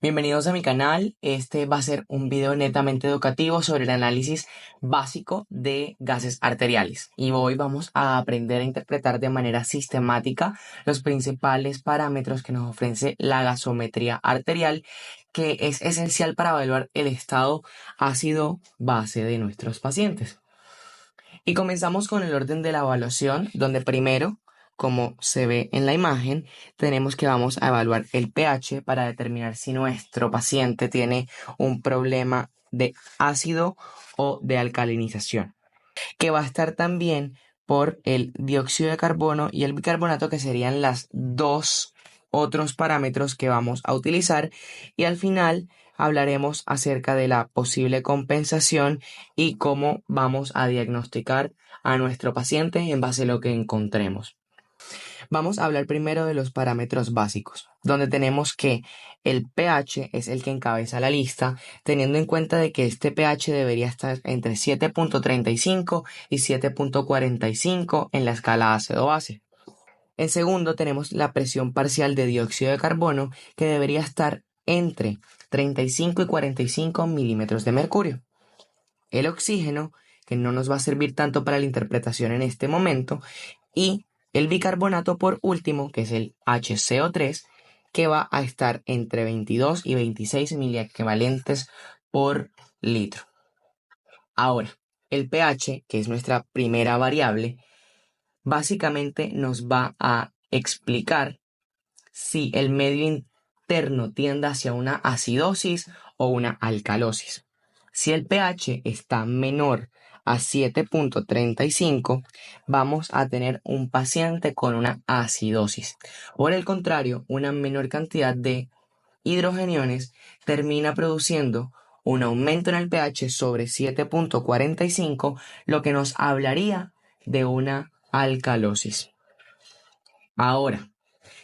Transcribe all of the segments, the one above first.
Bienvenidos a mi canal. Este va a ser un video netamente educativo sobre el análisis básico de gases arteriales. Y hoy vamos a aprender a interpretar de manera sistemática los principales parámetros que nos ofrece la gasometría arterial, que es esencial para evaluar el estado ácido-base de nuestros pacientes. Y comenzamos con el orden de la evaluación, donde primero, como se ve en la imagen, tenemos que vamos a evaluar el pH para determinar si nuestro paciente tiene un problema de ácido o de alcalinización, que va a estar también por el dióxido de carbono y el bicarbonato, que serían las dos otros parámetros que vamos a utilizar, y al final hablaremos acerca de la posible compensación y cómo vamos a diagnosticar a nuestro paciente en base a lo que encontremos. Vamos a hablar primero de los parámetros básicos, donde tenemos que el pH es el que encabeza la lista, teniendo en cuenta de que este pH debería estar entre 7.35 y 7.45 en la escala ácido-base. En segundo tenemos la presión parcial de dióxido de carbono, que debería estar entre 35 y 45 milímetros de mercurio. El oxígeno, que no nos va a servir tanto para la interpretación en este momento, y el bicarbonato por último, que es el HCO3, que va a estar entre 22 y 26 miliequivalentes por litro. Ahora, el pH, que es nuestra primera variable, básicamente nos va a explicar si el medio interno tiende hacia una acidosis o una alcalosis. Si el pH está menor a 7.35, vamos a tener un paciente con una acidosis. Por el contrario, una menor cantidad de hidrogeniones termina produciendo un aumento en el pH sobre 7.45, lo que nos hablaría de una alcalosis. Ahora,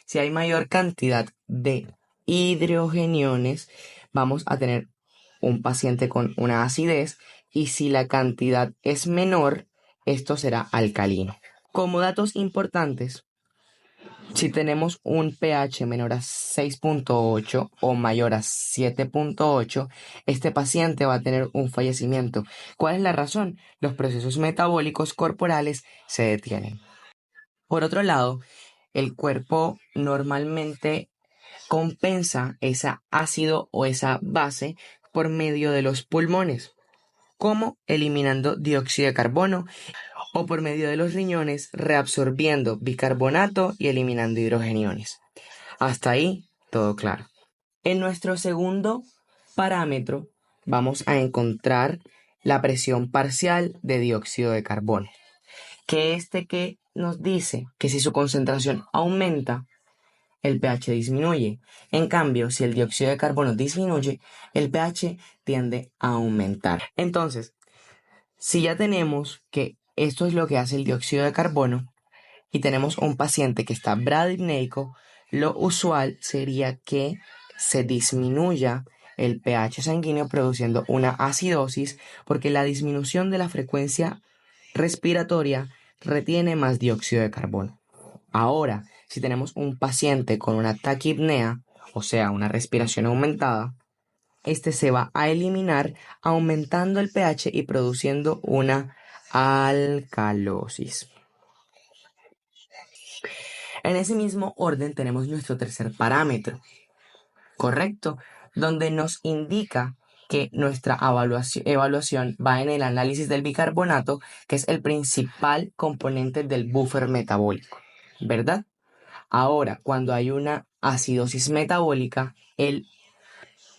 si hay mayor cantidad de hidrogeniones, vamos a tener un paciente con una acidez, y si la cantidad es menor, esto será alcalino. Como datos importantes, si tenemos un pH menor a 6.8 o mayor a 7.8, este paciente va a tener un fallecimiento. ¿Cuál es la razón? Los procesos metabólicos corporales se detienen. Por otro lado, el cuerpo normalmente compensa ese ácido o esa base por medio de los pulmones, como eliminando dióxido de carbono, o por medio de los riñones reabsorbiendo bicarbonato y eliminando hidrogeniones. Hasta ahí todo claro. En nuestro segundo parámetro vamos a encontrar la presión parcial de dióxido de carbono, que nos dice que si su concentración aumenta, el pH disminuye. En cambio, si el dióxido de carbono disminuye, el pH tiende a aumentar. Entonces, si ya tenemos que esto es lo que hace el dióxido de carbono y tenemos un paciente que está bradipneico, lo usual sería que se disminuya el pH sanguíneo produciendo una acidosis, porque la disminución de la frecuencia respiratoria retiene más dióxido de carbono. Ahora, si tenemos un paciente con una taquipnea, o sea, una respiración aumentada, este se va a eliminar aumentando el pH y produciendo una alcalosis. En ese mismo orden tenemos nuestro tercer parámetro, ¿correcto? Donde nos indica que nuestra evaluación va en el análisis del bicarbonato, que es el principal componente del buffer metabólico, ¿verdad? Ahora, cuando hay una acidosis metabólica, el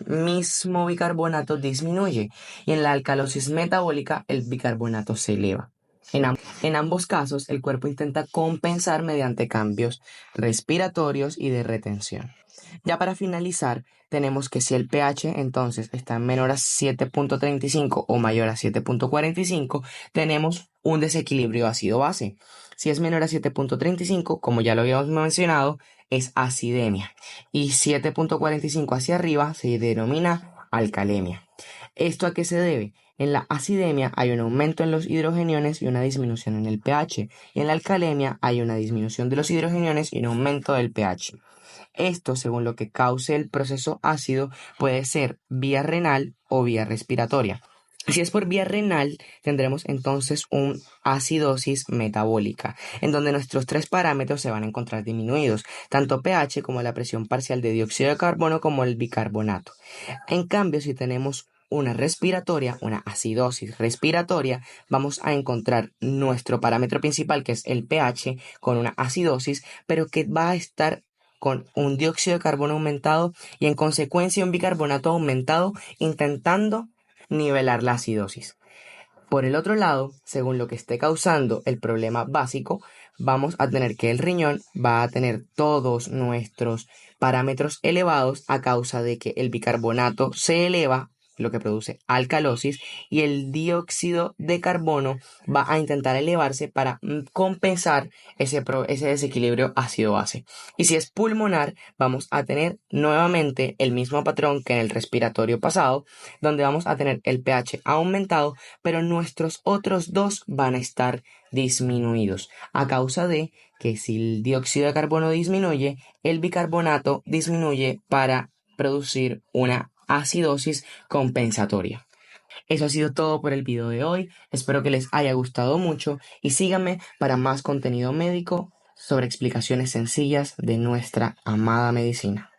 mismo bicarbonato disminuye, y en la alcalosis metabólica el bicarbonato se eleva. En ambos casos, el cuerpo intenta compensar mediante cambios respiratorios y de retención. Ya para finalizar, tenemos que si el pH entonces está menor a 7.35 o mayor a 7.45, tenemos un desequilibrio ácido-base. Si es menor a 7.35, como ya lo habíamos mencionado, es acidemia. Y 7.45 hacia arriba se denomina alcalemia. ¿Esto a qué se debe? En la acidemia hay un aumento en los hidrogeniones y una disminución en el pH, y en la alcalemia hay una disminución de los hidrogeniones y un aumento del pH. Esto, según lo que cause el proceso ácido, puede ser vía renal o vía respiratoria. Si es por vía renal, tendremos entonces una acidosis metabólica, en donde nuestros tres parámetros se van a encontrar disminuidos, tanto pH como la presión parcial de dióxido de carbono como el bicarbonato. En cambio, si tenemos una respiratoria, una acidosis respiratoria, vamos a encontrar nuestro parámetro principal, que es el pH, con una acidosis, pero que va a estar con un dióxido de carbono aumentado y en consecuencia un bicarbonato aumentado, intentando nivelar la acidosis. Por el otro lado, según lo que esté causando el problema básico, vamos a tener que el riñón va a tener todos nuestros parámetros elevados a causa de que el bicarbonato se eleva, lo que produce alcalosis, y el dióxido de carbono va a intentar elevarse para compensar ese desequilibrio ácido-base. Y si es pulmonar, vamos a tener nuevamente el mismo patrón que en el respiratorio pasado, donde vamos a tener el pH aumentado, pero nuestros otros dos van a estar disminuidos a causa de que si el dióxido de carbono disminuye, el bicarbonato disminuye para producir una acidosis compensatoria. Eso ha sido todo por el video de hoy. Espero que les haya gustado mucho y síganme para más contenido médico sobre explicaciones sencillas de nuestra amada medicina.